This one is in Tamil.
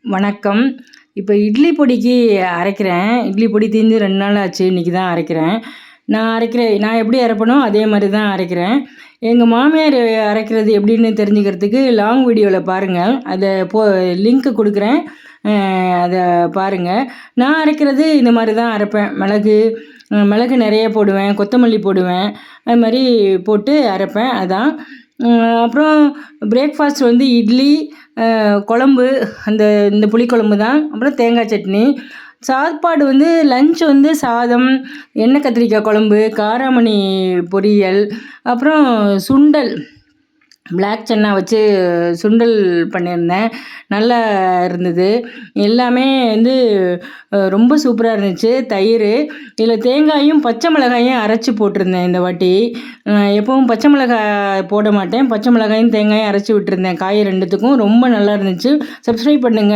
வணக்கம். இப்போ இட்லி பொடிக்கு அரைக்கிறேன். இட்லி பொடி தீர்ந்து 2 நாள் ஆச்சு. இன்னைக்கு தான் அரைக்கிறேன். நான் எப்படி அரைப்பேனோ அதே மாரி தான் அரைக்கிறேன். எங்க மாமியார் அரைக்கிறது எப்படின்னு தெரிஞ்சுக்கிறதுக்கு லாங் வீடியோல பாருங்க. லிங்க் குடுக்குறேன். அத பாருங்க. நான் அரைக்கிறது இந்த மாரி தான் அரைப்பேன். மிளகு நெறைய போடுவேன். கொத்தமல்லி போடுவேன். அது மாரி போட்டு அரைப்பேன். அதான். அப்புறம் பிரேக்ஃபாஸ்ட் வந்து இட்லி, குழம்பு, இந்த புளிக்குழம்பு தான். அப்புறம் தேங்காய் சட்னி. சாப்பாடு வந்து லஞ்ச் வந்து சாதம், எண்ணெய் கத்திரிக்காய் குழம்பு, காராமணி பொரியல், அப்புறம் சுண்டல், பிளாக் சன்னா வச்சு சுண்டல் பண்ணியிருந்தேன். நல்லா இருந்தது. எல்லாமே வந்து ரொம்ப சூப்பராக இருந்துச்சு. தயிர், இதில் தேங்காயும் பச்சை மிளகாயும் அரைச்சி போட்டிருந்தேன் இந்த வாட்டி. எப்பவும் பச்சை மிளகாய் போட மாட்டேன். பச்சை மிளகாயும் தேங்காயும் அரைச்சி விட்டுருந்தேன் காய் 2த்துக்கும். ரொம்ப நல்லா இருந்துச்சு. சப்ஸ்கிரைப் பண்ணுங்கள்.